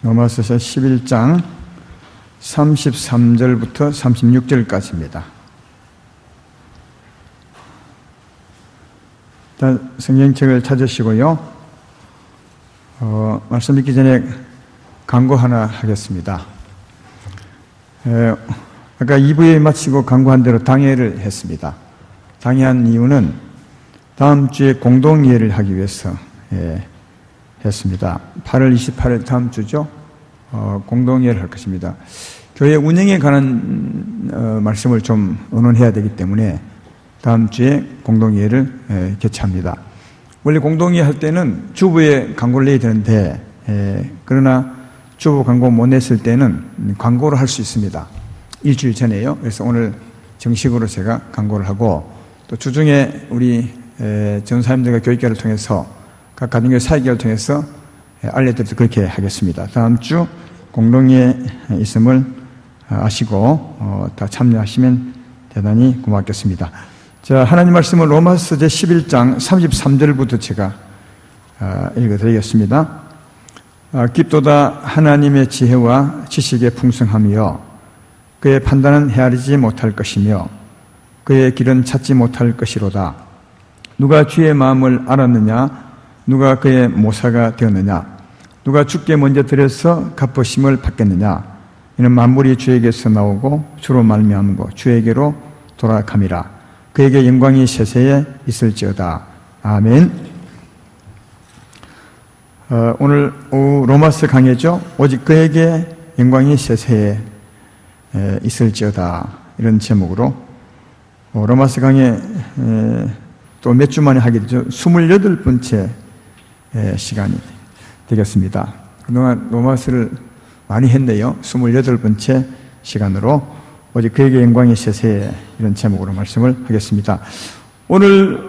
로마서서 11장 33절부터 36절까지입니다. 일단 성경책을 찾으시고요. 말씀 읽기 전에 광고 하나 하겠습니다. 아까 2부에 마치고 광고한 대로 당회를 했습니다. 당회한 이유는 다음 주에 공동이해를 하기 위해서 했습니다. 8월 28일 다음 주죠. 공동이해를 할 것입니다. 교회 운영에 관한 말씀을 좀 의논해야 되기 때문에 다음 주에 공동이해를 개최합니다. 원래 공동이해 할 때는 주부에 광고를 내야 되는데 그러나 주부 광고 못 냈을 때는 광고를 할 수 있습니다. 일주일 전에요. 그래서 오늘 정식으로 제가 광고를 하고 또 주중에 우리 전사님들과 교육계를 통해서 각 가정교회 사회계를 통해서 알려드리도록 그렇게 하겠습니다. 다음 주 공동이해 있음을 아시고 다 참여하시면 대단히 고맙겠습니다. 자, 하나님 말씀은 로마서 제11장 33절부터 제가 읽어드리겠습니다. 깊도다 하나님의 지혜와 지식의 풍성함이여 그의 판단은 헤아리지 못할 것이며 그의 길은 찾지 못할 것이로다. 누가 주의 마음을 알았느냐? 누가 그의 모사가 되었느냐? 누가 주께 먼저 드려서 갚으심을 받겠느냐? 이는 만물이 주에게서 나오고 주로 말미암고 주에게로 돌아감이라. 그에게 영광이 세세에 있을지어다. 아멘. 오늘 오후 로마서 강해죠. 오직 그에게 영광이 세세에 있을지어다. 이런 제목으로 로마서 강해 또 몇 주 만에 하게 되죠. 28번째 시간이 되겠습니다. 그동안 로마서를 많이 했네요. 28번째 시간으로 오직 그에게 영광이 세세에 이런 제목으로 말씀을 하겠습니다. 오늘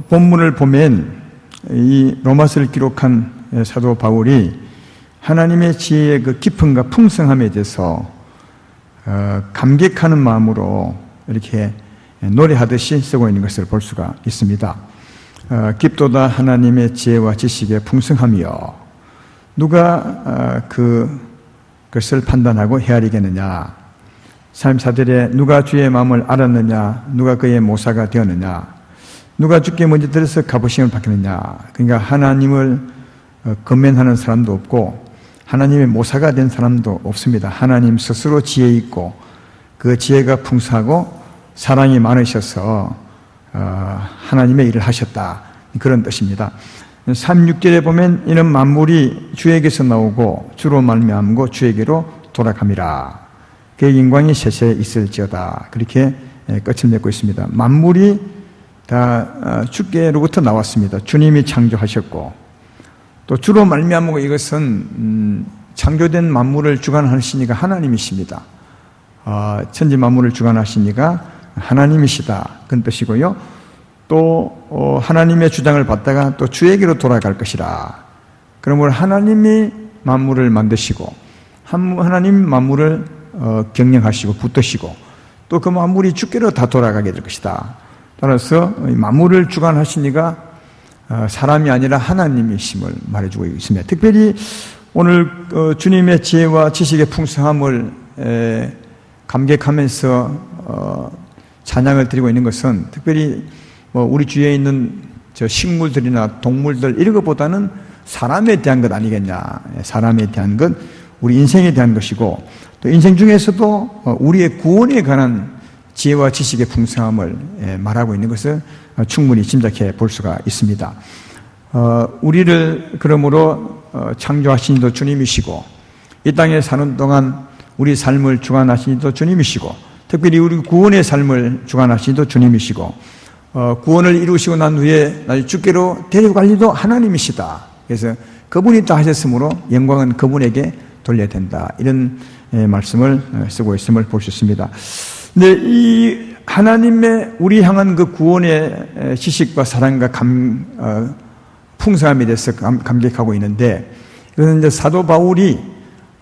본문을 보면 이 로마서를 기록한 사도 바울이 하나님의 지혜의 그 깊음과 풍성함에 대해서 감격하는 마음으로 이렇게 노래하듯이 쓰고 있는 것을 볼 수가 있습니다. 깊도다 하나님의 지혜와 지식의 풍성함이여 누가 그것을 판단하고 헤아리겠느냐. 삶사들의 누가 주의 마음을 알았느냐, 누가 그의 모사가 되었느냐, 누가 주께 먼저 들어서 갚으심을 받겠느냐. 그러니까 하나님을 건면하는 사람도 없고 하나님의 모사가 된 사람도 없습니다. 하나님 스스로 지혜 있고 그 지혜가 풍성하고 사랑이 많으셔서 하나님의 일을 하셨다. 그런 뜻입니다. 36절에 보면 이는 만물이 주에게서 나오고 주로 말미암고 주에게로 돌아감이라. 그의 영광이 세세에 있을지어다. 그렇게 끝을 맺고 있습니다. 만물이 다 주께로부터 나왔습니다. 주님이 창조하셨고 또 주로 말미암고 이것은 창조된 만물을 주관하시니까 하나님이십니다. 천지 만물을 주관하시니까 하나님이시다. 그런 뜻이고요. 또 하나님의 주장을 받다가 또 주에게로 돌아갈 것이라. 그러므로 하나님이 만물을 만드시고 하나님 만물을 경영하시고 붙드시고 또 그 만물이 주께로 다 돌아가게 될 것이다. 따라서 만물을 주관하시니까 사람이 아니라 하나님이심을 말해주고 있습니다. 특별히 오늘 주님의 지혜와 지식의 풍성함을 감격하면서 찬양을 드리고 있는 것은 특별히 우리 주위에 있는 저 식물들이나 동물들 이런 것보다는 사람에 대한 것 아니겠냐. 사람에 대한 것, 우리 인생에 대한 것이고 또 인생 중에서도 우리의 구원에 관한 지혜와 지식의 풍성함을 말하고 있는 것을 충분히 짐작해 볼 수가 있습니다. 우리를 그러므로 창조하신 이도 주님이시고 이 땅에 사는 동안 우리 삶을 주관하신 이도 주님이시고 특별히 우리 구원의 삶을 주관하신 이도 주님이시고 구원을 이루시고 난 후에 나중에 주께로 데려갈 이도 하나님이시다. 그래서 그분이 다 하셨으므로 영광은 그분에게 돌려야 된다. 이런 말씀을 쓰고 있음을 볼 수 있습니다. 근데 이 하나님의 우리 향한 그 구원의 지식과 사랑과 풍성함에 대해서 감격하고 있는데 이것은 이제 사도 바울이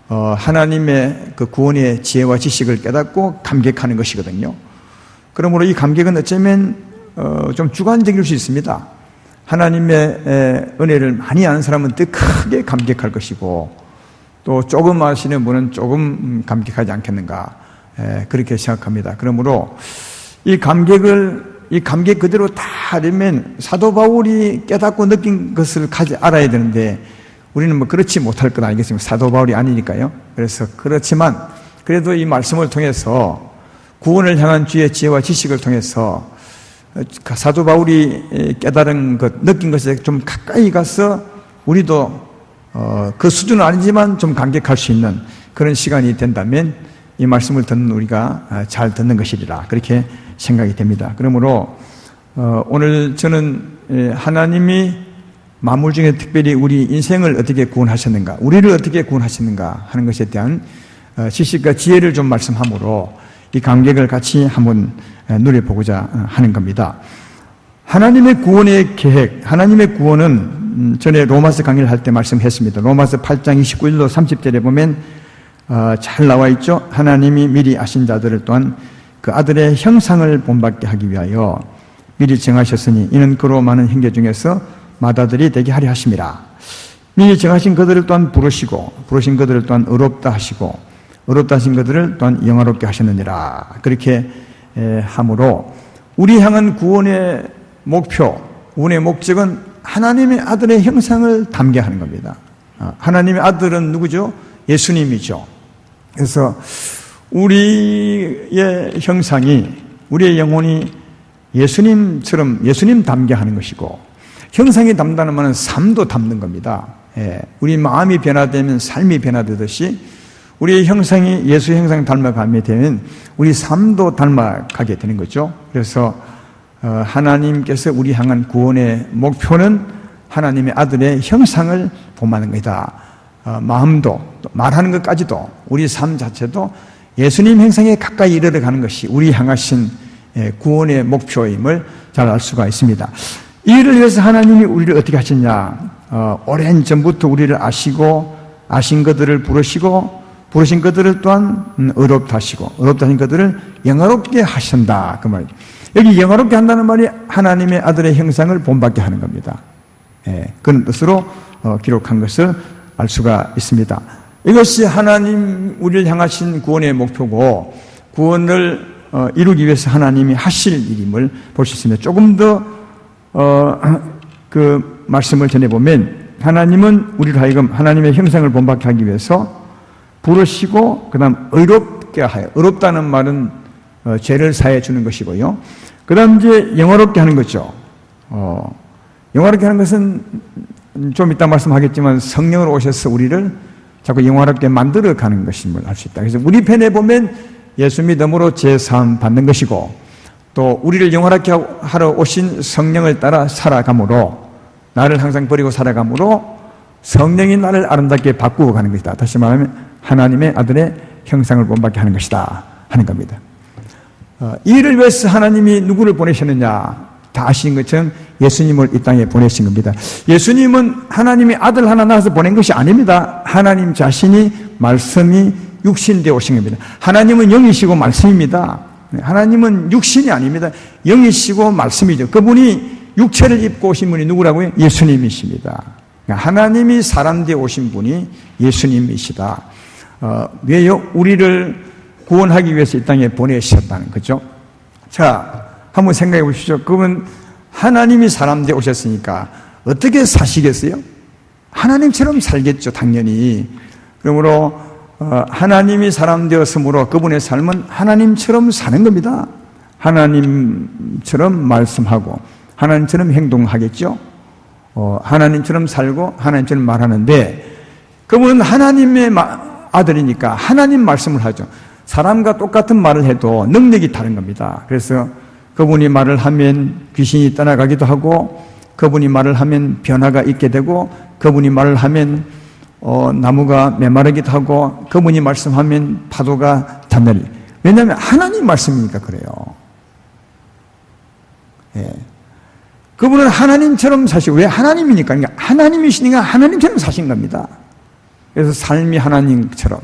하나님의 그 구원의 지혜와 지식을 깨닫고 감격하는 것이거든요. 그러므로 이 감격은 어쩌면 좀 주관적일 수 있습니다. 하나님의 은혜를 많이 아는 사람은 더 크게 감격할 것이고 또 조금 아시는 분은 조금 감격하지 않겠는가, 그렇게 생각합니다. 그러므로 이 감격 그대로 다 하려면 사도 바울이 깨닫고 느낀 것을 알아야 되는데 우리는 뭐 그렇지 못할 것 아니겠습니까? 사도 바울이 아니니까요. 그래서 그렇지만 그래도 이 말씀을 통해서 구원을 향한 주의 지혜와 지식을 통해서 사도 바울이 깨달은 것, 느낀 것에 좀 가까이 가서 우리도 그 수준은 아니지만 좀 감격할 수 있는 그런 시간이 된다면 이 말씀을 듣는 우리가 잘 듣는 것이리라, 그렇게 생각이 됩니다. 그러므로 오늘 저는 하나님이 만물 중에 특별히 우리 인생을 어떻게 구원하셨는가, 우리를 어떻게 구원하셨는가 하는 것에 대한 지식과 지혜를 좀 말씀함으로 이 감격을 같이 한번 누려보고자 하는 겁니다. 하나님의 구원의 계획, 하나님의 구원은 전에 로마서 강의를 할 때 말씀했습니다. 로마서 8장 29절로 30절에 보면 잘 나와 있죠. 하나님이 미리 아신 자들을 또한 그 아들의 형상을 본받게 하기 위하여 미리 정하셨으니 이는 그로 많은 형제 중에서 맏아들이 되게 하려 하심이라. 미리 정하신 그들을 또한 부르시고 부르신 그들을 또한 의롭다 하시고 의롭다 하신 그들을 또한 영화롭게 하셨느니라. 그렇게 함으로 우리 향한 구원의 목표, 구원의 목적은 하나님의 아들의 형상을 담게 하는 겁니다. 하나님의 아들은 누구죠? 예수님이죠. 그래서 우리의 형상이, 우리의 영혼이 예수님처럼 예수님 담게 하는 것이고, 형상이 담다는 말은 삶도 담는 겁니다. 우리 마음이 변화되면 삶이 변화되듯이 우리의 형상이 예수 형상 닮아가게 되면 우리 삶도 닮아가게 되는 거죠. 그래서 하나님께서 우리 향한 구원의 목표는 하나님의 아들의 형상을 본받는 것이다. 마음도, 말하는 것까지도, 우리 삶 자체도 예수님 형상에 가까이 이르러가는 것이 우리 향하신 구원의 목표임을 잘 알 수가 있습니다. 이를 위해서 하나님이 우리를 어떻게 하셨냐? 오랜 전부터 우리를 아시고 아신 그들을 부르시고 부르신 그들을 또한 의롭다 하시고 의롭다 하신 그들을 영화롭게 하신다, 그 말. 여기 영화롭게 한다는 말이 하나님의 아들의 형상을 본받게 하는 겁니다. 그런 뜻으로 기록한 것을 알 수가 있습니다. 이것이 하나님 우리를 향하신 구원의 목표고, 구원을 이루기 위해서 하나님이 하실 일임을 볼 수 있습니다. 조금 더 그 말씀을 전해보면, 하나님은 우리를 하여금 하나님의 형상을 본받게 하기 위해서 부르시고 그 다음 의롭게 하여, 의롭다는 말은 죄를 사해 주는 것이고요. 그 다음 이제 영화롭게 하는 거죠. 영화롭게 하는 것은 좀 이따 말씀하겠지만 성령으로 오셔서 우리를 자꾸 영화롭게 만들어 가는 것임을 알 수 있다. 그래서 우리 편에 보면 예수 믿음으로 죄사함 받는 것이고, 또 우리를 영화롭게 하러 오신 성령을 따라 살아감으로, 나를 항상 버리고 살아감으로 성령이 나를 아름답게 바꾸어 가는 것이다. 다시 말하면 하나님의 아들의 형상을 본받게 하는 것이다 하는 겁니다. 이를 위해서 하나님이 누구를 보내셨느냐? 다 아시는 것처럼 예수님을 이 땅에 보내신 겁니다. 예수님은 하나님의 아들 하나 낳아서 보낸 것이 아닙니다. 하나님 자신이, 말씀이 육신되어 오신 겁니다. 하나님은 영이시고 말씀입니다. 하나님은 육신이 아닙니다. 영이시고 말씀이죠. 그분이 육체를 입고 오신 분이 누구라고요? 예수님이십니다. 하나님이 사람 되어 오신 분이 예수님이시다. 왜요? 우리를 구원하기 위해서 이 땅에 보내셨다는 거죠. 자, 한번 생각해 보십시오. 그러면 하나님이 사람 되어 오셨으니까 어떻게 사시겠어요? 하나님처럼 살겠죠, 당연히. 그러므로 하나님이 사람 되었으므로 그분의 삶은 하나님처럼 사는 겁니다. 하나님처럼 말씀하고 하나님처럼 행동하겠죠. 하나님처럼 살고 하나님처럼 말하는데, 그분은 하나님의 아들이니까 하나님 말씀을 하죠. 사람과 똑같은 말을 해도 능력이 다른 겁니다. 그래서 그분이 말을 하면 귀신이 떠나가기도 하고, 그분이 말을 하면 변화가 있게 되고, 그분이 말을 하면 나무가 메마르기도 하고, 그분이 말씀하면 파도가 잠내리. 왜냐하면 하나님 말씀이니까 그래요. 예. 그분은 하나님처럼 사시고, 왜 하나님이니까? 그러니까 하나님이시니까 하나님처럼 사신 겁니다. 그래서 삶이 하나님처럼,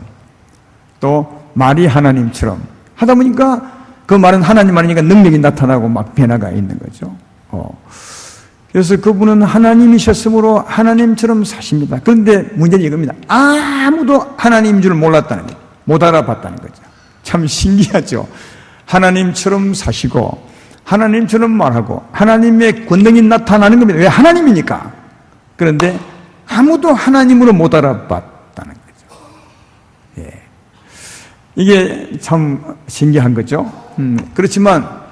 또 말이 하나님처럼 하다 보니까 그 말은 하나님 말이니까 능력이 나타나고 막 변화가 있는 거죠. 그래서 그분은 하나님이셨으므로 하나님처럼 사십니다. 그런데 문제는 이겁니다. 아무도 하나님인 줄 몰랐다는 거예요. 못 알아봤다는 거죠. 참 신기하죠. 하나님처럼 사시고 하나님처럼 말하고 하나님의 권능이 나타나는 겁니다. 왜? 하나님이니까. 그런데 아무도 하나님으로 못 알아봤다는 거죠. 예. 이게 참 신기한 거죠. 그렇지만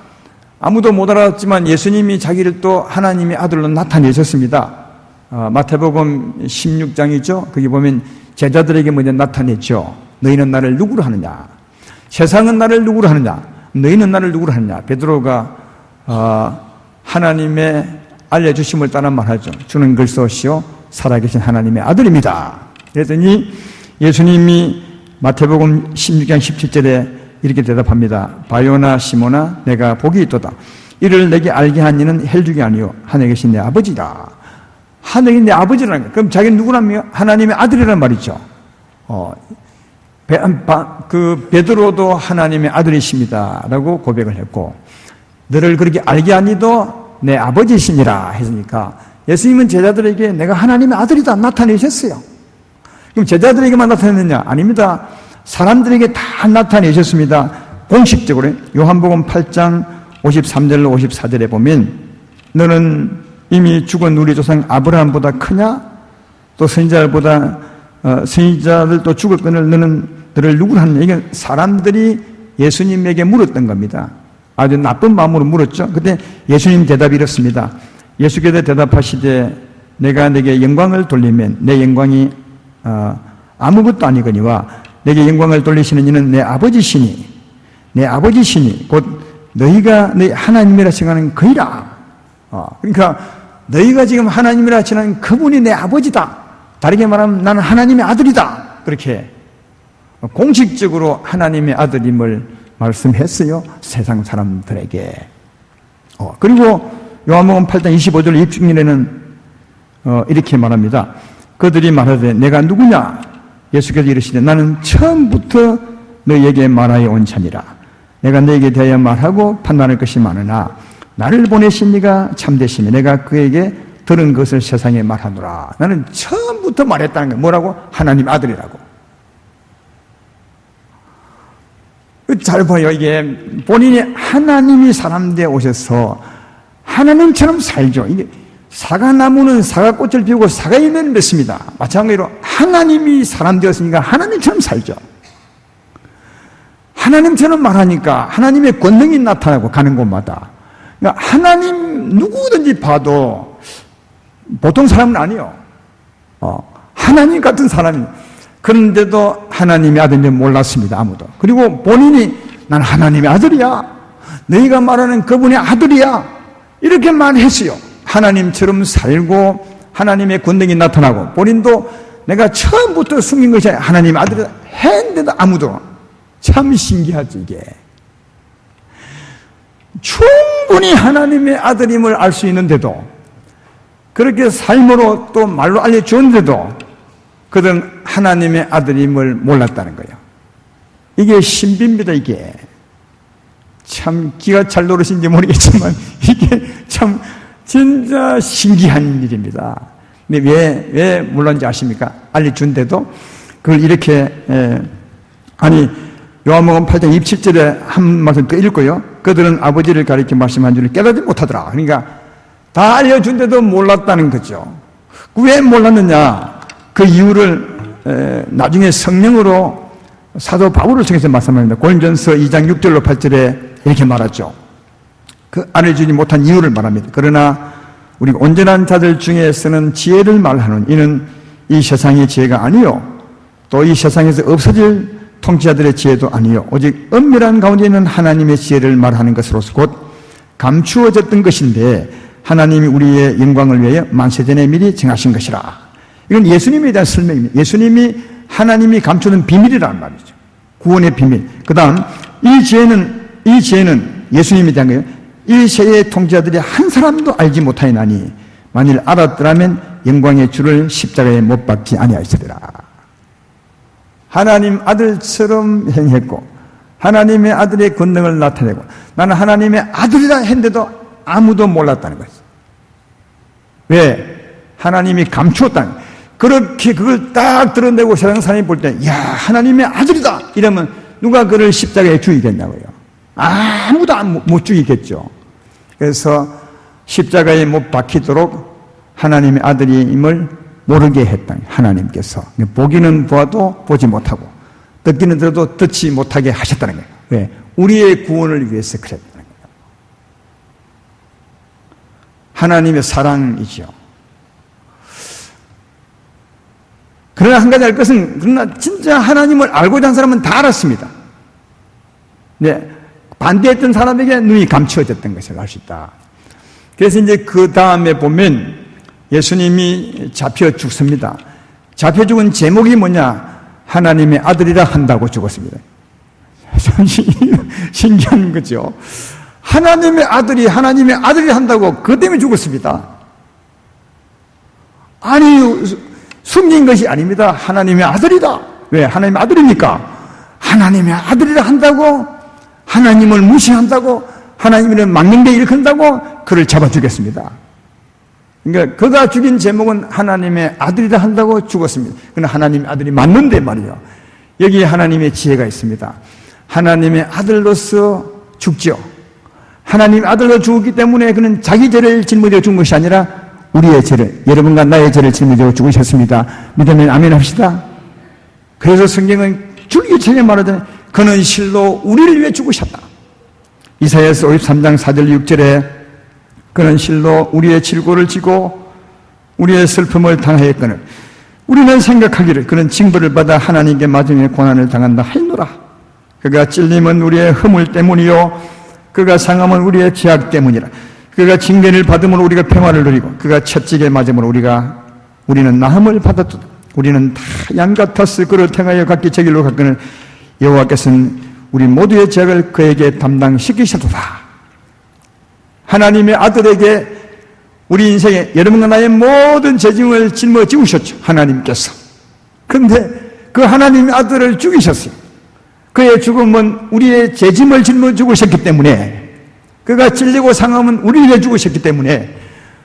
아무도 못 알았지만 예수님이 자기를 또 하나님의 아들로 나타내셨습니다. 마태복음 16장이죠. 거기 보면 제자들에게 먼저 나타냈죠. 너희는 나를 누구로 하느냐? 세상은 나를 누구로 하느냐? 너희는 나를 누구로 하느냐? 베드로가 하나님의 알려주심을 따라 말하죠. 주는 그리스도시요 살아계신 하나님의 아들입니다. 그랬더니 예수님이 마태복음 16장 17절에 이렇게 대답합니다. 바요나 시몬아 내가 복이 있도다. 이를 내게 알게 한 이는 혈육이 아니요 하늘에 계신 내 아버지다. 하늘에 내 아버지라는 거예요. 그럼 자기는 누구라며? 하나님의 아들이란 말이죠. 베드로도 하나님의 아들이십니다 라고 고백을 했고 너를 그렇게 알게 하니도 내 아버지시니라 했으니까 예수님은 제자들에게 내가 하나님의 아들이다 나타내셨어요. 그럼 제자들에게만 나타냈느냐? 아닙니다. 사람들에게 다 나타내셨습니다. 공식적으로 요한복음 8장 53절로 54절에 보면 너는 이미 죽은 우리 조상 아브라함보다 크냐? 또 선지자들도 죽었거늘 너를 누구로 하느냐? 이게 사람들이 예수님에게 물었던 겁니다. 아주 나쁜 마음으로 물었죠. 그때 예수님 대답이 이렇습니다. 예수께서 대답하시되 내가 내게 영광을 돌리면 내 영광이 아무것도 아니거니와 내게 영광을 돌리시는 이는 내 아버지시니 곧 너희가 너희 하나님이라 생각하는 그이라. 그러니까 너희가 지금 하나님이라 생각하는 그분이 내 아버지다. 다르게 말하면 나는 하나님의 아들이다. 그렇게 공식적으로 하나님의 아들임을 말씀했어요. 세상 사람들에게. 그리고 요한복음 8장 25절 26절에는 이렇게 말합니다. 그들이 말하되 내가 누구냐? 예수께서 이르시되 나는 처음부터 너희에게 말하여 온 자니라. 내가 너희에게 대하여 말하고 판단할 것이 많으나 나를 보내신 이가 참되시며 내가 그에게 들은 것을 세상에 말하노라. 나는 처음부터 말했다는 거예요. 뭐라고? 하나님 아들이라고. 잘 보여. 이게 본인이 하나님이 사람 되어 오셔서 하나님처럼 살죠. 이게 사과나무는 사과꽃을 피우고 사과열매를 맺습니다. 마찬가지로 하나님이 사람 되었으니까 하나님처럼 살죠. 하나님처럼 말하니까 하나님의 권능이 나타나고 가는 곳마다. 그러니까 하나님 누구든지 봐도 보통 사람은 아니에요. 하나님 같은 사람이. 그런데도 하나님의 아들인지 몰랐습니다. 아무도. 그리고 본인이 난 하나님의 아들이야. 너희가 말하는 그분의 아들이야. 이렇게 말했어요. 하나님처럼 살고 하나님의 권능이 나타나고 본인도 내가 처음부터 숨긴 것이 하나님의 아들이다 했는데도 아무도. 참 신기하죠 이게. 충분히 하나님의 아들임을 알 수 있는데도 그렇게 삶으로 또 말로 알려주었는데도 그들은 하나님의 아들임을 몰랐다는 거예요. 이게 신비입니다. 이게 참 기가 잘 노르신지 모르겠지만 이게 참 진짜 신기한 일입니다. 근데 왜 몰랐는지 아십니까? 알려준데도 그걸 이렇게 요한복음 8장 27절에 한 말씀 더 읽고요. 그들은 아버지를 가리켜 말씀한 줄을 깨닫지 못하더라. 그러니까 다 알려준데도 몰랐다는 거죠. 왜 몰랐느냐? 그 이유를 나중에 성령으로 사도 바울을 통해서 말씀합니다. 고린전서 2장 6절로 8절에 이렇게 말하죠. 그 알려주지 못한 이유를 말합니다. 그러나 우리가 온전한 자들 중에서는 지혜를 말하는 이는 이 세상의 지혜가 아니요 또 이 세상에서 없어질 통치자들의 지혜도 아니요 오직 엄밀한 가운데 있는 하나님의 지혜를 말하는 것으로서 곧 감추어졌던 것인데 하나님이 우리의 영광을 위하여 만세전에 미리 정하신 것이라. 이건 예수님에 대한 설명입니다. 예수님이 하나님이 감추는 비밀이라는 말이죠. 구원의 비밀. 그 다음 이 지혜는 예수님에 대한 거예요. 이 세의 통치자들이 한 사람도 알지 못하였나니 만일 알았더라면 영광의 주를 십자가에 못 박지 아니하였으리라. 하나님 아들처럼 행했고 하나님의 아들의 권능을 나타내고 나는 하나님의 아들이라 했는데도 아무도 몰랐다는 거죠. 왜? 하나님이 감추었다. 그렇게 그걸 딱 드러내고 세상 사람이 볼 때, 야, 하나님의 아들이다! 이러면 누가 그를 십자가에 죽이겠냐고요. 아무도 못 죽이겠죠. 그래서 십자가에 못 박히도록 하나님의 아들임을 모르게 했다. 하나님께서. 보기는 보아도 보지 못하고, 듣기는 들어도 듣지 못하게 하셨다는 거예요. 왜? 우리의 구원을 위해서 그랬다는 거예요. 하나님의 사랑이죠. 그러나 한 가지 알 것은, 그러나 진짜 하나님을 알고자 한 사람은 다 알았습니다. 네, 반대했던 사람에게 눈이 감추어졌던 것을 알 수 있다. 그래서 이제 그 다음에 보면 예수님이 잡혀 죽습니다. 잡혀 죽은 제목이 뭐냐? 하나님의 아들이라 한다고 죽었습니다. 참 신기한 거죠. 하나님의 아들이라 한다고 그것 때문에 죽었습니다. 아니, 숨긴 것이 아닙니다. 하나님의 아들이다. 왜? 하나님의 아들입니까? 하나님의 아들이라 한다고, 하나님을 무시한다고, 하나님을 막는 데 일컫는다고 그를 잡아 죽였습니다. 그러니까 그가 죽인 제목은 하나님의 아들이라 한다고 죽었습니다. 그는 하나님의 아들이 맞는데 말이요. 여기에 하나님의 지혜가 있습니다. 하나님의 아들로서 죽죠. 하나님의 아들로 죽었기 때문에 그는 자기 죄를 짊어져 죽은 것이 아니라 우리의 죄를, 여러분과 나의 죄를 짊어져 죽으셨습니다. 믿으면 아멘 합시다. 그래서 성경은 줄기차게 말하잖아요. 그는 실로 우리를 위해 죽으셨다. 이사야서 53장 4절 6절에 그는 실로 우리의 질고를 지고 우리의 슬픔을 당하였거늘 우리는 생각하기를 그는 징벌을 받아 하나님께 맞으며 고난을 당한다 하였노라. 그가 찔림은 우리의 허물 때문이요 그가 상함은 우리의 죄악 때문이라. 그가 징계를 받음으로 우리가 평화를 누리고 그가 채찍에 맞음으로 우리는 나음을 받았도다. 우리는 다 양 같았으 그를 행하여 각기 제 길로 갔거늘 여호와께서는 우리 모두의 죄악을 그에게 담당시키셨도다. 하나님의 아들에게 우리 인생에 여러분과 나의 모든 죄짐을 짊어지우셨죠. 하나님께서. 그런데 그 하나님의 아들을 죽이셨어요. 그의 죽음은 우리의 죄짐을 짊어지우셨기 때문에, 그가 찔리고 상함은 우리를 위해 죽으셨기 때문에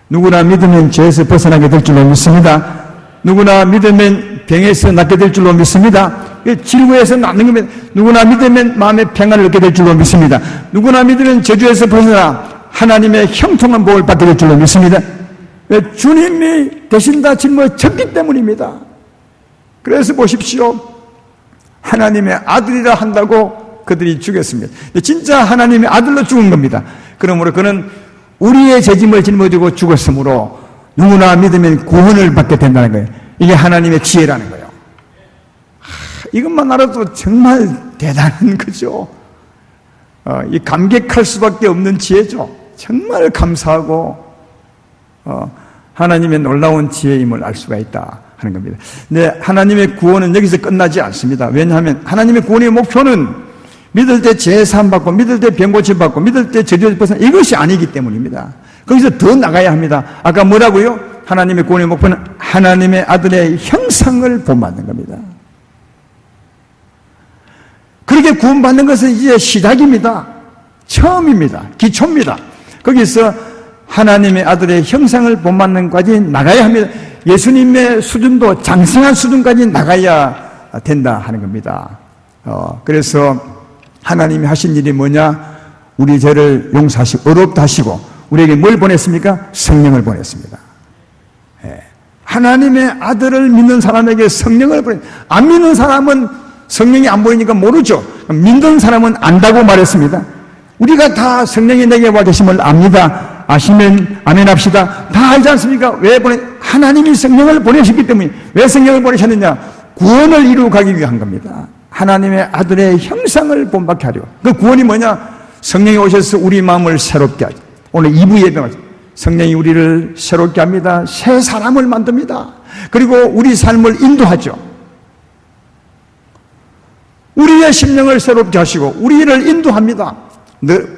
누구나 믿으면 죄에서 벗어나게 될 줄로 믿습니다. 누구나 믿으면 병에서 낫게 될 줄로 믿습니다. 질고에서 낫는 거면 누구나 믿으면 마음의 평안을 얻게 될 줄로 믿습니다. 누구나 믿으면 저주에서 벗어나 하나님의 형통한 복을 받게 될 줄로 믿습니다. 왜? 주님이 대신 다 짊어졌기 때문입니다. 그래서 보십시오. 하나님의 아들이라 한다고 그들이 죽였습니다. 진짜 하나님의 아들로 죽은 겁니다. 그러므로 그는 우리의 죄짐을 짊어지고 죽었으므로 누구나 믿으면 구원을 받게 된다는 거예요. 이게 하나님의 지혜라는 거예요. 이것만 알아도 정말 대단한 거죠. 이 감격할 수밖에 없는 지혜죠. 정말 감사하고 하나님의 놀라운 지혜임을 알 수가 있다 하는 겁니다. 근데 하나님의 구원은 여기서 끝나지 않습니다. 왜냐하면 하나님의 구원의 목표는 믿을 때 죄 사함 받고, 믿을 때 병 고침 받고, 믿을 때 저주에서 벗어나 이것이 아니기 때문입니다. 거기서 더 나가야 합니다. 아까 뭐라고요? 하나님의 구원의 목표는 하나님의 아들의 형상을 본받는 겁니다. 그렇게 구원받는 것은 이제 시작입니다. 처음입니다. 기초입니다. 거기서 하나님의 아들의 형상을 본받는 까지 나가야 합니다. 예수님의 수준도 장성한 수준까지 나가야 된다 하는 겁니다. 그래서 하나님이 하신 일이 뭐냐? 우리 죄를 용서하시고 의롭다 하시고 우리에게 뭘 보냈습니까? 성령을 보냈습니다. 하나님의 아들을 믿는 사람에게 성령을 안 믿는 사람은 성령이 안 보이니까 모르죠. 믿는 사람은 안다고 말했습니다. 우리가 다 성령이 내게 와 계심을 압니다. 아시면 아멘 합시다. 다 알지 않습니까? 왜 하나님이 성령을 보내셨기 때문에. 왜 성령을 보내셨느냐? 구원을 이루어 가기 위한 겁니다. 하나님의 아들의 형상을 본받게 하려. 그 구원이 뭐냐? 성령이 오셔서 우리 마음을 새롭게 하죠. 오늘 2부 예배하죠. 성령이 우리를 새롭게 합니다. 새 사람을 만듭니다. 그리고 우리 삶을 인도하죠. 우리의 심령을 새롭게 하시고 우리를 인도합니다.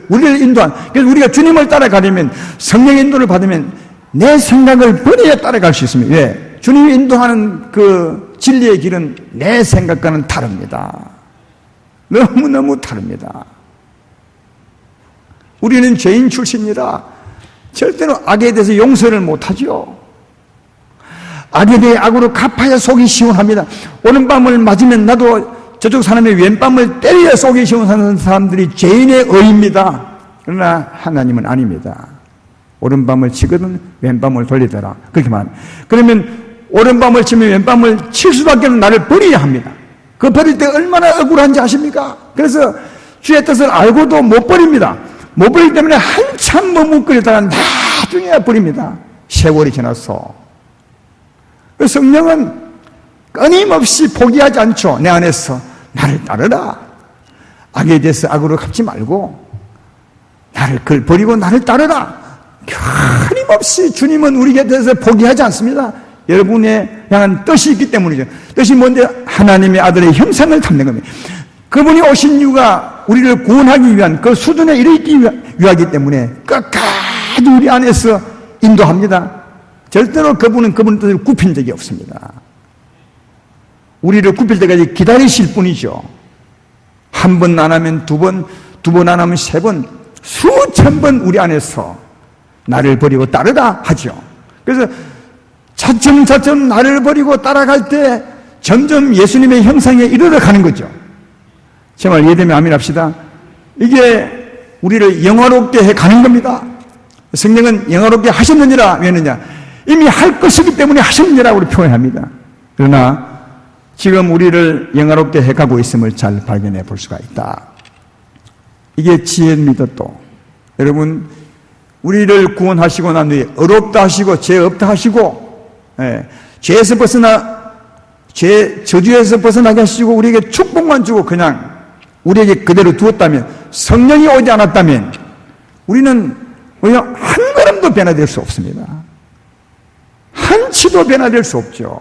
우리를 인도한. 그래서 우리가 주님을 따라가려면, 성령의 인도를 받으면 내 생각을 버려야 따라갈 수 있습니다. 왜? 주님이 인도하는 그 진리의 길은 내 생각과는 다릅니다. 너무너무 다릅니다. 우리는 죄인 출신이라 절대로 악에 대해서 용서를 못하죠. 악에 대해 악으로 갚아야 속이 시원합니다. 오른밤을 맞으면 나도 저쪽 사람의 왼밤을 때려야 속이 시원하는 사람들이 죄인의 의입니다. 그러나 하나님은 아닙니다. 오른밤을 치거든 왼밤을 돌리더라. 그렇게 말합니다. 그러면 오른밤을 치면 왼밤을 칠 수밖에 없는 나를 버려야 합니다. 그 버릴 때 얼마나 억울한지 아십니까? 그래서 주의 뜻을 알고도 못 버립니다. 못 버리기 때문에 한참 머뭇거리다가 나중에야 버립니다. 세월이 지나서. 성령은 끊임없이 포기하지 않죠. 내 안에서 나를 따르라. 악에 대해서 악으로 갚지 말고 나를 그걸 버리고 나를 따르라. 끊임없이 주님은 우리에 대해서 포기하지 않습니다. 여러분의 향한 뜻이 있기 때문이죠. 뜻이 뭔데? 하나님의 아들의 형상을 담는 겁니다. 그분이 오신 이유가 우리를 구원하기 위한 그 수준에 이르기 위하기 때문에 끝까지 우리 안에서 인도합니다. 절대로 그분은 그분의 뜻을 굽힌 적이 없습니다. 우리를 굽힐 때까지 기다리실 뿐이죠. 한 번 안 하면 두 번, 두 번 안 하면 세 번, 수천 번 우리 안에서 나를 버리고 따르라 하죠. 그래서 차츰차츰 나를 버리고 따라갈 때 점점 예수님의 형상에 이르러 가는 거죠. 정말 이해되면 아멘 합시다. 이게 우리를 영화롭게 해 가는 겁니다. 성령은 영화롭게 하셨느니라. 왜 했느냐? 이미 할 것이기 때문에 하셨느니라고 표현합니다. 그러나 지금 우리를 영화롭게 해 가고 있음을 잘 발견해 볼 수가 있다. 이게 지혜입니다. 또 여러분, 우리를 구원하시고 난 후에 어렵다 하시고 죄 없다 하시고 죄에서 저주에서 벗어나게 하시고 우리에게 축복만 주고 그냥 우리에게 그대로 두었다면, 성령이 오지 않았다면 우리는 그냥 한 걸음도 변화될 수 없습니다. 한치도 변화될 수 없죠.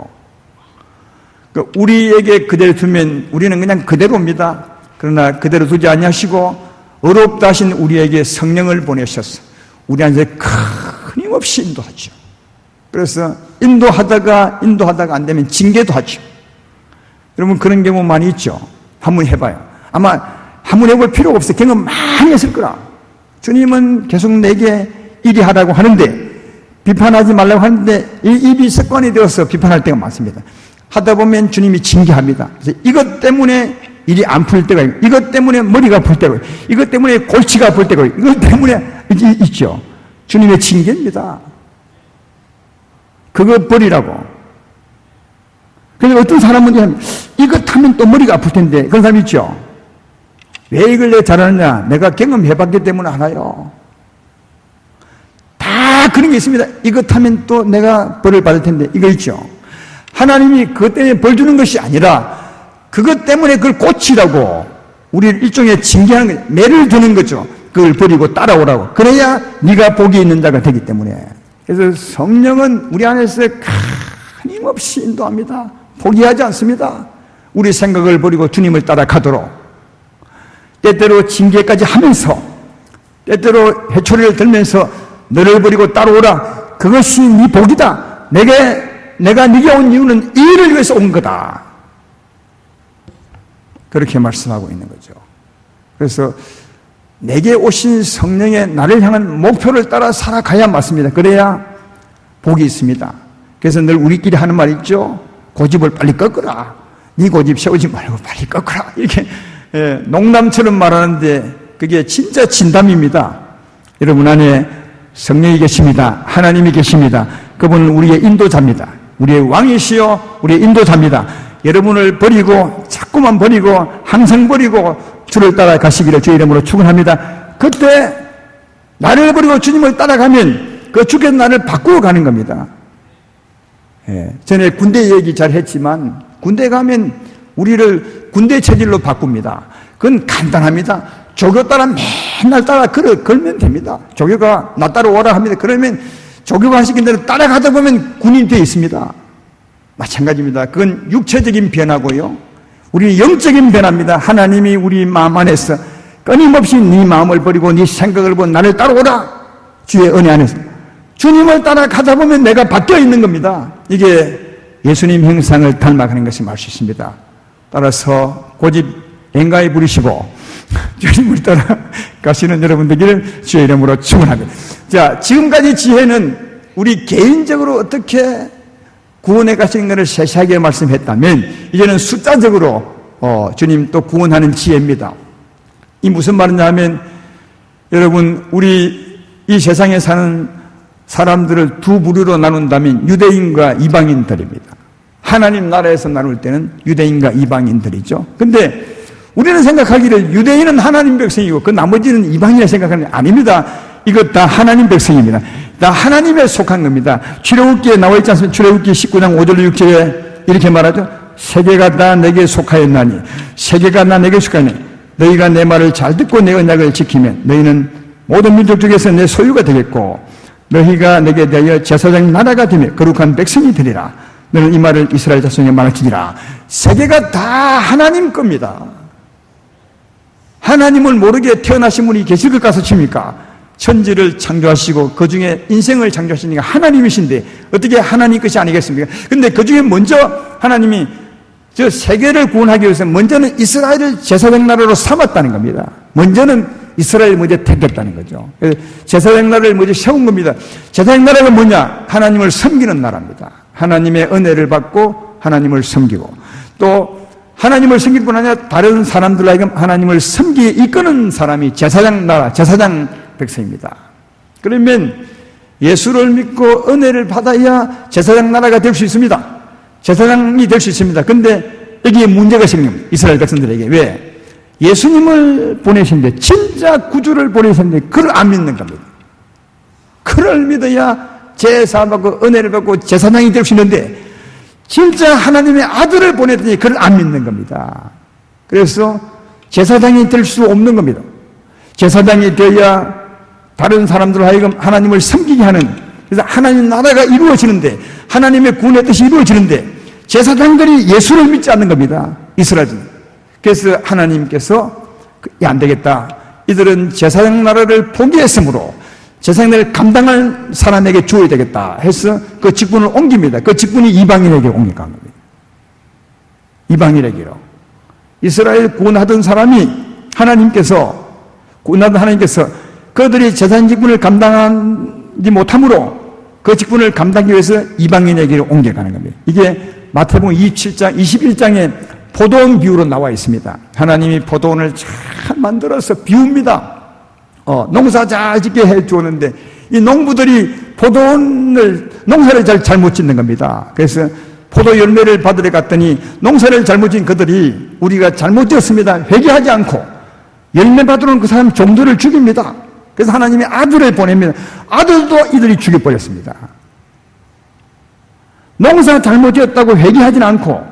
우리에게 그대로 두면 우리는 그냥 그대로입니다. 그러나 그대로 두지 아니하시고 어렵다 하신 우리에게 성령을 보내셔서 우리한테 끊임없이 인도하죠. 그래서 인도하다가 안 되면 징계도 하죠. 여러분, 그런 경우 많이 있죠. 한번 해봐요. 아마 한번 해볼 필요가 없어요. 경험 많이 했을 거라. 주님은 계속 내게 이리 하라고 하는데, 비판하지 말라고 하는데 입이 습관이 되어서 비판할 때가 많습니다. 하다 보면 주님이 징계합니다. 그래서 이것 때문에 일이 안 풀 때가 있고, 이것 때문에 머리가 아플 때가 있고, 이것 때문에 골치가 아플 때가 있고, 이것 때문에 있죠. 주님의 징계입니다. 그거 버리라고. 그래서 어떤 사람은 이것 하면 또 머리가 아플 텐데, 그런 사람 있죠. 왜 이걸 내가 잘하느냐? 내가 경험해봤기 때문에 알아요. 다 그런 게 있습니다. 이것 하면 또 내가 벌을 받을 텐데, 이거 있죠. 하나님이 그것 때문에 벌 주는 것이 아니라 그것 때문에 그걸 고치라고 우리를 일종의 징계하는 거예요. 매를 두는 거죠. 그걸 버리고 따라오라고. 그래야 네가 복이 있는 자가 되기 때문에. 그래서 성령은 우리 안에서 끊임없이 인도합니다. 포기하지 않습니다. 우리 생각을 버리고 주님을 따라가도록, 때때로 징계까지 하면서, 때때로 회초리를 들면서 너를 버리고 따라오라. 그것이 네 복이다. 내가 네게 온 이유는 이 일을 위해서 온 거다. 그렇게 말씀하고 있는 거죠. 그래서 내게 오신 성령의 나를 향한 목표를 따라 살아가야 맞습니다. 그래야 복이 있습니다. 그래서 늘 우리끼리 하는 말 있죠. 고집을 빨리 꺾어라. 네 고집 세우지 말고 빨리 꺾어라. 이렇게 농담처럼 말하는데 그게 진짜 진담입니다. 여러분 안에 성령이 계십니다. 하나님이 계십니다. 그분은 우리의 인도자입니다. 우리의 왕이시여 우리의 인도자입니다. 여러분을 버리고 자꾸만 버리고 항상 버리고 주를 따라가시기를 주의 이름으로 축원합니다. 그때 나를 버리고 주님을 따라가면 그 주께서 나를 바꾸어 가는 겁니다. 전에 군대 얘기 잘 했지만 군대 가면 우리를 군대 체질로 바꿉니다. 그건 간단합니다. 조교 따라 맨날 따라 걸면 됩니다. 조교가 나 따라오라 합니다. 그러면 조교가 하시는 대로 따라가다 보면 군인이 되어 있습니다. 마찬가지입니다. 그건 육체적인 변화고요. 우리는 영적인 변화입니다. 하나님이 우리 마음 안에서 끊임없이 네 마음을 버리고 네 생각을 버리고 나를 따라오라. 주의 은혜 안에서 주님을 따라가다 보면 내가 바뀌어 있는 겁니다. 이게 예수님 형상을 닮아가는 것이 말 수 있습니다. 따라서 고집 앵가에 부리시고 주님을 따라가시는 여러분 되기를 주의 이름으로 축원합니다. 자, 지금까지 지혜는 우리 개인적으로 어떻게 구원에 가시는 것을 세세하게 말씀했다면 이제는 숫자적으로 주님 또 구원하는 지혜입니다. 이 무슨 말이냐 하면 여러분 우리 이 세상에 사는 사람들을 두 부류로 나눈다면 유대인과 이방인들입니다. 하나님 나라에서 나눌 때는 유대인과 이방인들이죠. 근데 우리는 생각하기를 유대인은 하나님 백성이고 그 나머지는 이방인이라 생각하는 게 아닙니다. 이것 다 하나님 백성입니다. 다 하나님에 속한 겁니다. 출애굽기에 나와 있지 않습니까? 출애굽기 19장 5절 6절에 이렇게 말하죠. 세계가 다 내게 속하였나니 세계가 다 내게 속하니 너희가 내 말을 잘 듣고 내 언약을 지키면 너희는 모든 민족 중에서 내 소유가 되겠고 너희가 내게 대하여 제사장 나라가 되며 거룩한 백성이 되리라. 너는 이 말을 이스라엘 자손에게 말할지니라. 세계가 다 하나님 겁니다. 하나님을 모르게 태어나신 분이 계실 것 같으십니까? 천지를 창조하시고 그 중에 인생을 창조하시니까 하나님이신데 어떻게 하나님 것이 아니겠습니까? 근데 그 중에 먼저 하나님이 저 세계를 구원하기 위해서 먼저는 이스라엘을 제사장 나라로 삼았다는 겁니다. 먼저는 이스라엘을 먼저 택했다는 거죠. 제사장 나라를 먼저 세운 겁니다. 제사장 나라가 뭐냐? 하나님을 섬기는 나라입니다. 하나님의 은혜를 받고 하나님을 섬기고 또 하나님을 섬길 뿐 아니라 다른 사람들 하여금 하나님을 섬기게 이끄는 사람이 제사장 나라, 제사장 백성입니다. 그러면 예수를 믿고 은혜를 받아야 제사장 나라가 될 수 있습니다. 제사장이 될 수 있습니다. 근데 여기에 문제가 생깁니다. 이스라엘 백성들에게. 왜? 예수님을 보내신데 진짜 구주를 보내셨는데 그를 안 믿는 겁니다. 그를 믿어야 제사받고 은혜를 받고 제사장이 될 수 있는데 진짜 하나님의 아들을 보내더니 그를 안 믿는 겁니다. 그래서 제사장이 될 수 없는 겁니다. 제사장이 되어야 다른 사람들 하여금 하나님을 섬기게 하는, 그래서 하나님 나라가 이루어지는데 하나님의 구원의 뜻이 이루어지는데 제사장들이 예수를 믿지 않는 겁니다. 이스라엘은. 그래서 하나님께서 안 되겠다. 이들은 제사장 나라를 포기했으므로 제사장을 감당할 사람에게 주어야 되겠다 해서 그 직분을 옮깁니다. 그 직분이 이방인에게 옮겨간 겁니다. 이방인에게로. 이스라엘 구원하던 사람이 구원하던 하나님께서 그들이 제사장 직분을 감당하지 못함으로 그 직분을 감당하기 위해서 이방인에게로 옮겨가는 겁니다. 이게 마태복음 27장, 21장에 포도원 비유로 나와 있습니다. 하나님이 포도원을 잘 만들어서 비웁니다. 농사 잘 짓게 해 주었는데 이 농부들이 농사를 잘못 짓는 겁니다. 그래서 포도 열매를 받으러 갔더니 농사를 잘못 지은 그들이 우리가 잘못 지었습니다. 회개하지 않고 열매 받으러 온 그 사람 종들을 죽입니다. 그래서 하나님이 아들을 보냅니다. 아들도 이들이 죽여버렸습니다. 농사 잘못 지었다고 회개하지는 않고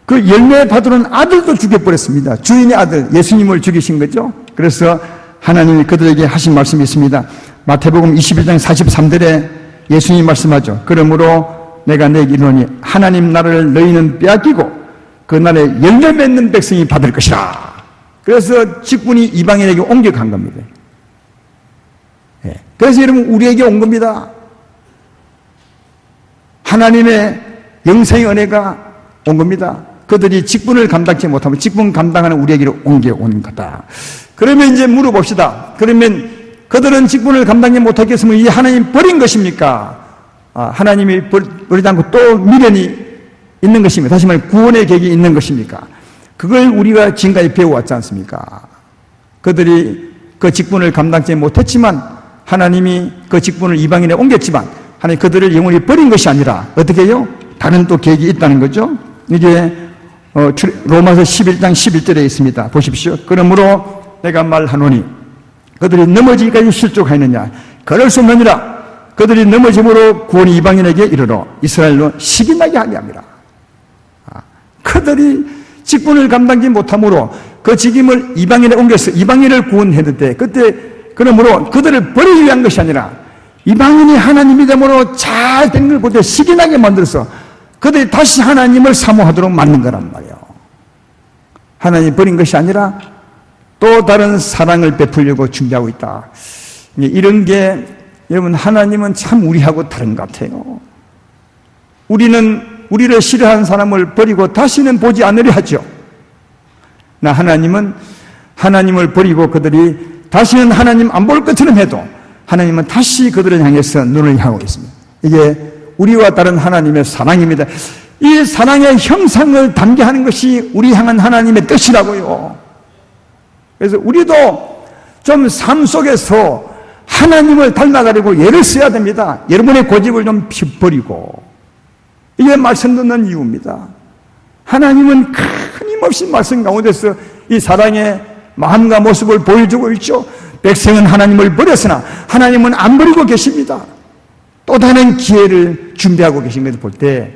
그 열매 받으러 온 아들도 죽여버렸습니다. 주인의 아들 예수님을 죽이신 거죠. 그래서 하나님이 그들에게 하신 말씀이 있습니다. 마태복음 21장 43절에 예수님이 말씀하죠. 그러므로 내가 내게 이르노니 하나님 나라를 너희는 빼앗기고 그 날에 열매 맺는 백성이 받을 것이라. 그래서 직분이 이방인에게 옮겨간 겁니다. 그래서 여러분 우리에게 온 겁니다. 하나님의 영생의 은혜가 온 겁니다. 그들이 직분을 감당치 못하면 직분 감당하는 우리에게로 옮겨온 거다. 그러면 이제 물어봅시다. 그러면 그들은 직분을 감당하지 못하겠으면 이 하나님 버린 것입니까? 하나님이 버리지 않고 또 미련이 있는 것입니까? 다시 말해 구원의 계획이 있는 것입니까? 그걸 우리가 지금까지 배워왔지 않습니까? 그들이 그 직분을 감당하지 못했지만 하나님이 그 직분을 이방인에 옮겼지만 하나님 그들을 영원히 버린 것이 아니라 어떻게 해요? 다른 또 계획이 있다는 거죠. 이게 로마서 11장 11절에 있습니다. 보십시오. 그러므로 내가 말하노니 그들이 넘어지기까지 실족하였느냐? 그럴 수 없느니라. 그들이 넘어짐으로 구원이 이방인에게 이르러 이스라엘로 식이 나게 하게 합니다. 그들이 직분을 감당하지 못함으로 그 직임을 이방인에 옮겨서 이방인을 구원했는데 그때 그러므로 그들을 버리기 위한 것이 아니라 이방인이 하나님이 됨으로 잘 된 걸 볼 때 식이 나게 만들어서 그들이 다시 하나님을 사모하도록 만든 거란 말이에요. 하나님이 버린 것이 아니라 또 다른 사랑을 베풀려고 준비하고 있다. 이런 게 여러분 하나님은 참 우리하고 다른 것 같아요. 우리는 우리를 싫어하는 사람을 버리고 다시는 보지 않으려 하죠. 나 하나님은 하나님을 버리고 그들이 다시는 하나님 안 볼 것처럼 해도 하나님은 다시 그들을 향해서 눈을 향하고 있습니다. 이게 우리와 다른 하나님의 사랑입니다. 이 사랑의 형상을 담게 하는 것이 우리 향한 하나님의 뜻이라고요. 그래서 우리도 좀 삶 속에서 하나님을 닮아가려고 애를 써야 됩니다. 여러분의 고집을 좀 버리고. 이게 말씀 듣는 이유입니다. 하나님은 끊임없이 말씀 가운데서 이 사랑의 마음과 모습을 보여주고 있죠. 백성은 하나님을 버렸으나 하나님은 안 버리고 계십니다. 또 다른 기회를 준비하고 계신 것을 볼 때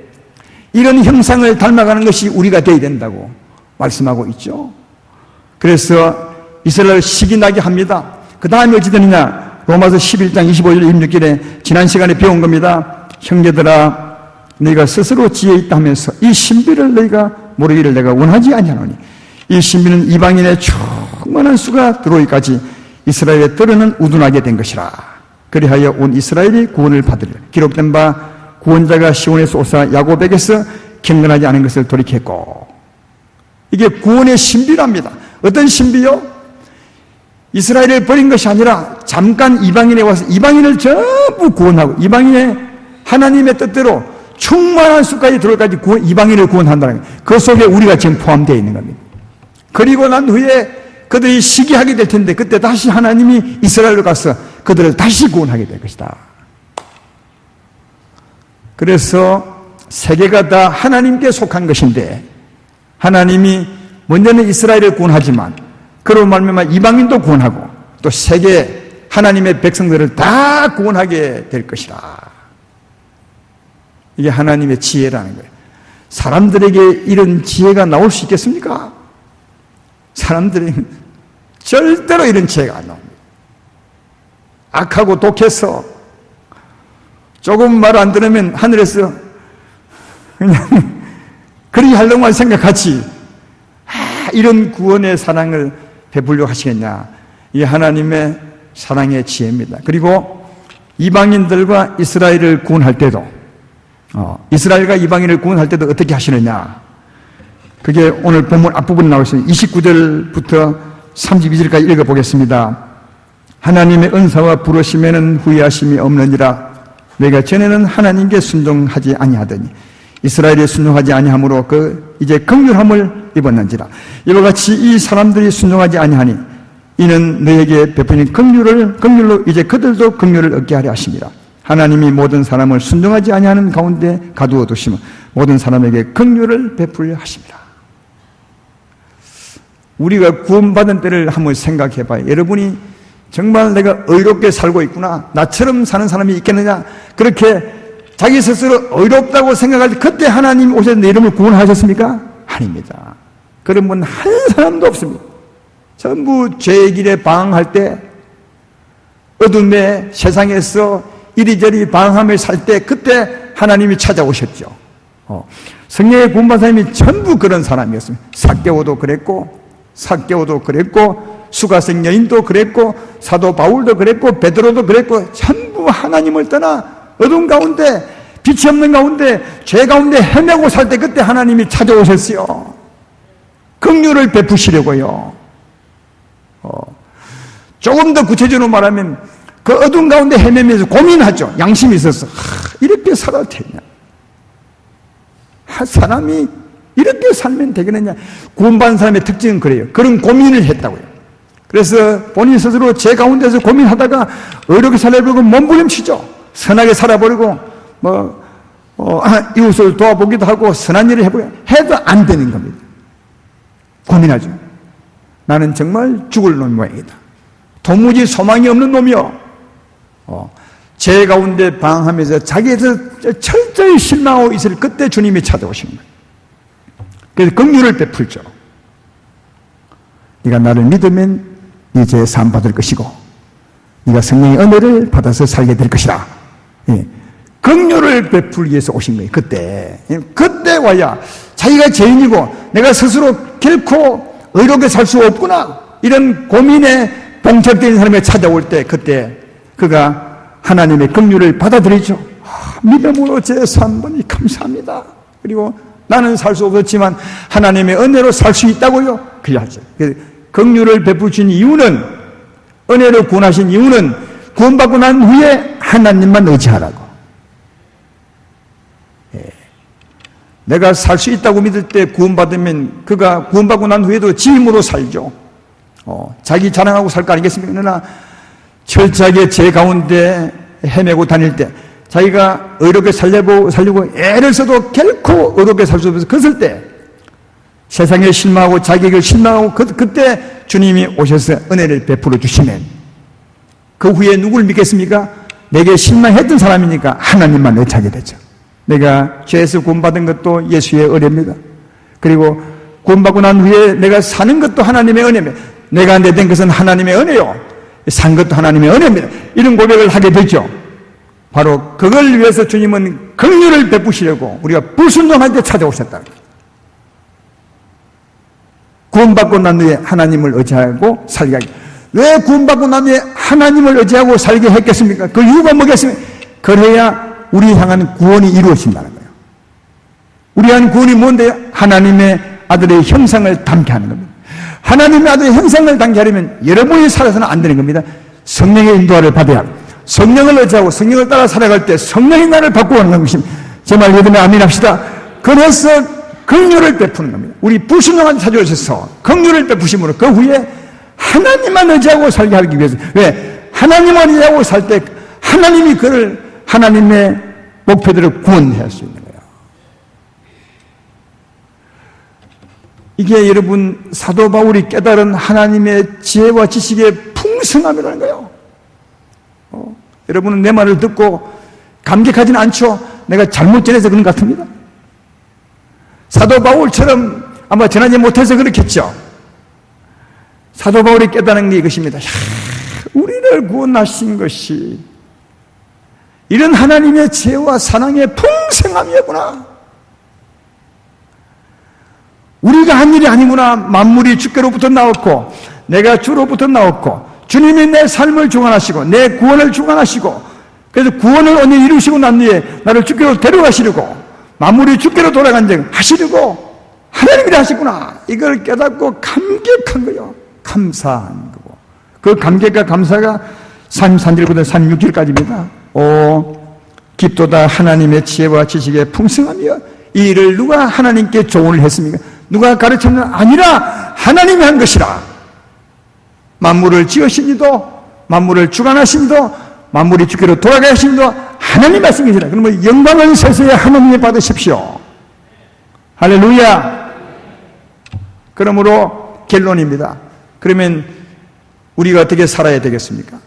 이런 형상을 닮아가는 것이 우리가 되어야 된다고 말씀하고 있죠. 그래서 이스라엘 시기 나게 합니다. 그 다음에 어찌 되느냐? 로마서 11장 25절 26절에 지난 시간에 배운 겁니다. 형제들아 너희가 스스로 지혜 있다 하면서 이 신비를 너희가 모르기를 내가 원하지 아니하노니 이 신비는 이방인의 충만한 수가 들어오기까지 이스라엘의 뜰에는 우둔하게 된 것이라. 그리하여 온 이스라엘이 구원을 받으리라. 기록된 바 구원자가 시온에서 오사 야곱에게서 경건하지 않은 것을 돌이켰고. 이게 구원의 신비랍니다. 어떤 신비요? 이스라엘을 버린 것이 아니라 잠깐 이방인에 와서 이방인을 전부 구원하고 이방인의 하나님의 뜻대로 충만한 수까지 들어올까지 이방인을 구원한다는 거예요. 그 속에 우리가 지금 포함되어 있는 겁니다. 그리고 난 후에 그들이 시기하게 될 텐데 그때 다시 하나님이 이스라엘로 가서 그들을 다시 구원하게 될 것이다. 그래서 세계가 다 하나님께 속한 것인데 하나님이 먼저는 이스라엘을 구원하지만 그로 말미암아 이방인도 구원하고 또 세계 하나님의 백성들을 다 구원하게 될 것이라. 이게 하나님의 지혜라는 거예요. 사람들에게 이런 지혜가 나올 수 있겠습니까? 사람들에게 절대로 이런 지혜가 안 나옵니다. 악하고 독해서 조금 말 안 들으면 하늘에서 그냥 그리 하려고만 생각하지 이런 구원의 사랑을 베풀려 하시겠냐. 이게 하나님의 사랑의 지혜입니다. 그리고 이방인들과 이스라엘을 구원할 때도 이스라엘과 이방인을 구원할 때도 어떻게 하시느냐. 그게 오늘 본문 앞부분에 나와 있습니다. 29절부터 32절까지 읽어보겠습니다. 하나님의 은사와 부르심에는 후회하심이 없느니라. 내가 전에는 하나님께 순종하지 아니하더니 이스라엘이 순종하지 아니하므로 이제 긍휼함을 입었는지라. 이와 같이 이 사람들이 순종하지 아니하니 이는 너에게 베푸는 긍휼로 이제 그들도 긍휼을 얻게 하려 하심이라. 하나님이 모든 사람을 순종하지 아니하는 가운데 가두어 두시면 모든 사람에게 긍휼을 베풀려 하십니다. 우리가 구원받은 때를 한번 생각해 봐요. 여러분이 정말 내가 의롭게 살고 있구나, 나처럼 사는 사람이 있겠느냐, 그렇게 자기 스스로 의롭다고 생각할 때 그때 하나님 오셔서 내 이름을 구원하셨습니까? 아닙니다. 그런 분 한 사람도 없습니다. 전부 죄의 길에 방황할 때 어둠의 세상에서 이리저리 방황하며 살 때 그때 하나님이 찾아오셨죠. 성령의 구원받은 사람이 전부 그런 사람이었습니다. 삭개오도 그랬고 수가성 여인도 그랬고 사도 바울도 그랬고 베드로도 그랬고 전부 하나님을 떠나 어둠 가운데 빛이 없는 가운데 죄 가운데 헤매고 살 때 그때 하나님이 찾아오셨어요. 긍휼을 베푸시려고요. 조금 더 구체적으로 말하면 그 어둠 가운데 헤매면서 고민하죠. 양심이 있어서 이렇게 살아도 되냐, 사람이 이렇게 살면 되겠느냐. 구원받은 사람의 특징은 그래요. 그런 고민을 했다고요. 그래서 본인 스스로 죄 가운데서 고민하다가 의롭게 살아보고 몸부림치죠. 선하게 살아버리고 이웃을 도와보기도 하고 선한 일을 해도 안 되는 겁니다. 고민하죠. 나는 정말 죽을 놈 모양이다. 도무지 소망이 없는 놈이요. 죄 가운데 방황하면서 자기에서 철저히 실망하고 있을 그때 주님이 찾아오시는 거예요. 그래서 긍휼을 베풀죠. 네가 나를 믿으면 네 죄 사함 받을 것이고 네가 성령의 은혜를 받아서 살게 될 것이라. 긍휼을 베풀기 위해서 오신 거예요. 그때 와야 자기가 죄인이고 내가 스스로 결코 의롭게 살 수 없구나, 이런 고민에 봉착된 사람이 찾아올 때 그때 그가 하나님의 긍휼을 받아들이죠. 믿음으로 제 사함 받으니 감사합니다. 그리고 나는 살 수 없었지만 하나님의 은혜로 살 수 있다고요. 그래야죠. 긍휼을 베푸신 이유는, 은혜로 구원하신 이유는 구원받고 난 후에 하나님만 의지하라고. 내가 살 수 있다고 믿을 때 구원받으면 그가 구원받고 난 후에도 지 힘으로 살죠. 자기 자랑하고 살 거 아니겠습니까? 그러나 철저하게 제 가운데 헤매고 다닐 때 자기가 의롭게 살려고 애를 써도 결코 의롭게 살 수 없어서 그랬을 때 세상에 실망하고 자기에게 실망하고 그때 주님이 오셔서 은혜를 베풀어 주시면 그 후에 누구를 믿겠습니까? 내게 실망했던 사람이니까 하나님만 의지하게 되죠. 내가 죄에서 구원받은 것도 예수의 은혜입니다. 그리고 구원받고 난 후에 내가 사는 것도 하나님의 은혜입니다. 내가 내된 것은 하나님의 은혜요, 산 것도 하나님의 은혜입니다. 이런 고백을 하게 되죠. 바로 그걸 위해서 주님은 긍휼을 베푸시려고 우리가 불순종할 때 찾아오셨다. 구원받고 난 후에 하나님을 의지하고 살게 하기. 왜 구원받고 난 후에 하나님을 의지하고 살게 했겠습니까? 그 이유가 뭐겠습니까? 그래야 우리 향한 구원이 이루어진다는 거예요. 우리 향한 구원이 뭔데요? 하나님의 아들의 형상을 담게 하는 겁니다. 하나님의 아들의 형상을 담게 하려면 여러분이 살아서는 안 되는 겁니다. 성령의 인도를 받아야 합니다. 성령을 의지하고 성령을 따라 살아갈 때 성령이 나를 바꾸어가는 것입니다. 제 말 믿으면 아멘 합시다. 그래서 긍휼을 베푸는 겁니다. 우리 불순종한 찾아오셔서 긍휼을 베푸심으로 그 후에 하나님만 의지하고 살게 하기 위해서. 왜? 하나님만 의지하고 살 때 하나님이 그를 하나님의 목표들을 구원할 수 있는 거예요. 이게 여러분 사도 바울이 깨달은 하나님의 지혜와 지식의 풍성함이라는 거예요. 여러분은 내 말을 듣고 감격하지는 않죠? 내가 잘못 전해서 그런 것 같습니다. 사도 바울처럼 아마 전하지 못해서 그렇겠죠. 사도 바울이 깨달은 게 이것입니다. 우리를 구원하신 것이 이런 하나님의 지혜와 사랑의 풍성함이었구나. 우리가 한 일이 아니구나. 만물이 주께로부터 나왔고 내가 주로부터 나왔고 주님이 내 삶을 주관하시고 내 구원을 주관하시고 그래서 구원을 언제 이루시고 난 뒤에 나를 주께로 데려가시려고 만물이 주께로 돌아간 적 하시려고 하나님이 하셨구나. 이걸 깨닫고 감격한 거예요. 감사한 거고 그 감격과 감사가 33절부터 36절까지입니다. 깊도다 하나님의 지혜와 지식의 풍성함이여 이 일을 누가 하나님께 조언을 했습니까? 누가 가르쳤느냐? 아니라 하나님이 한 것이라. 만물을 지으신 이도 만물을 주관하신 이도 만물이 주께로 돌아가신 이도 하나님 말씀이시라. 그러면 영광을 세세히 하나님이 받으십시오. 할렐루야. 그러므로 결론입니다. 그러면 우리가 어떻게 살아야 되겠습니까?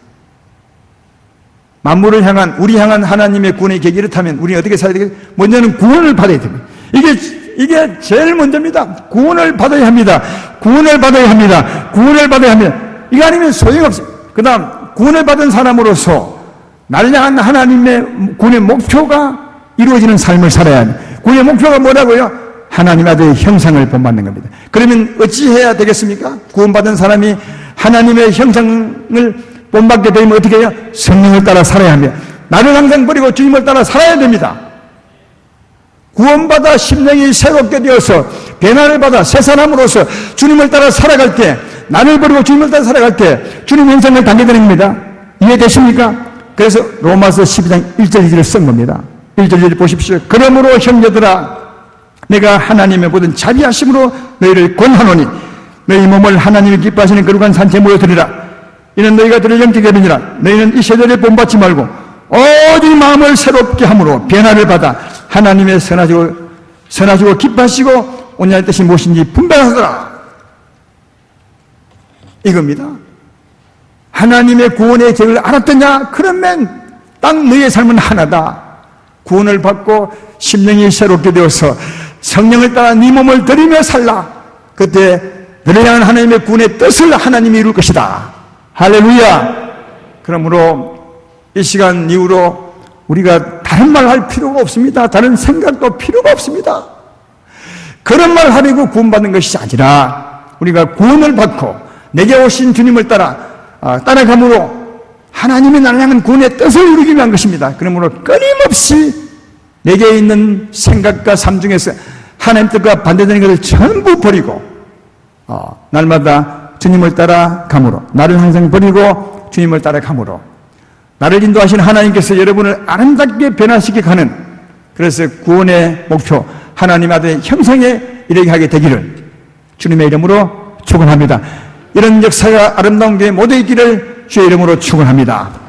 만물을 향한 우리 향한 하나님의 구원의 계획이 이렇다면 우리는 어떻게 살아야 되겠습니까? 먼저는 구원을 받아야 됩니다. 이게 제일 먼저입니다. 구원을 받아야 합니다. 구원을 받아야 합니다. 구원을 받아야 합니다. 이거 아니면 소용없어요. 그 다음 구원을 받은 사람으로서 나를 향한 하나님의 구원의 목표가 이루어지는 삶을 살아야 합니다. 구원의 목표가 뭐라고요? 하나님 아들의 형상을 본받는 겁니다. 그러면 어찌해야 되겠습니까? 구원받은 사람이 하나님의 형상을 본받게 되면 어떻게 해요? 성령을 따라 살아야 합니다. 나를 항상 버리고 주님을 따라 살아야 됩니다. 구원받아 심령이 새롭게 되어서 변화를 받아 새 사람으로서 주님을 따라 살아갈 때 나를 버리고 주님을 따라 살아갈 때 주님 형상을 담게 되는 겁니다. 이해되십니까? 그래서 로마서 12장 1절 2절을 쓴 겁니다. 1절 2절 보십시오. 그러므로 형제들아 내가 하나님의 모든 자비하심으로 너희를 권하노니 너희 몸을 하나님이 기뻐하시는 거룩한 산채물로 드리라. 이는 너희가 드릴 영적의 변이라. 너희는 이 세대를 본받지 말고 오직 마음을 새롭게 함으로 변화를 받아 하나님의 선하시고 기뻐하시고 온전한 뜻이 무엇인지 분별하더라. 이겁니다. 하나님의 구원의 계획을 알았더냐? 그러면 딱 너희의 삶은 하나다. 구원을 받고 심령이 새롭게 되어서 성령을 따라 네 몸을 드리며 살라. 그때 너를 향한 하나님의 구원의 뜻을 하나님이 이룰 것이다. 할렐루야. 그러므로 이 시간 이후로 우리가 다른 말 할 필요가 없습니다. 다른 생각도 필요가 없습니다. 그런 말 하려고 구원받는 것이 아니라 우리가 구원을 받고 내게 오신 주님을 따라감으로 하나님이 나를 향한 구원의 뜻을 이루기 위한 것입니다. 그러므로 끊임없이 내게 있는 생각과 삶 중에서 하나님 뜻과 반대되는 것을 전부 버리고 날마다 주님을 따라감으로 나를 항상 버리고 주님을 따라감으로 나를 인도하신 하나님께서 여러분을 아름답게 변화시켜 가는 그래서 구원의 목표 하나님 아들의 형상에 이르게 하게 되기를 주님의 이름으로 축원합니다. 이런 역사가 아름다운 교회 모두 있기를 주의 이름으로 축원합니다.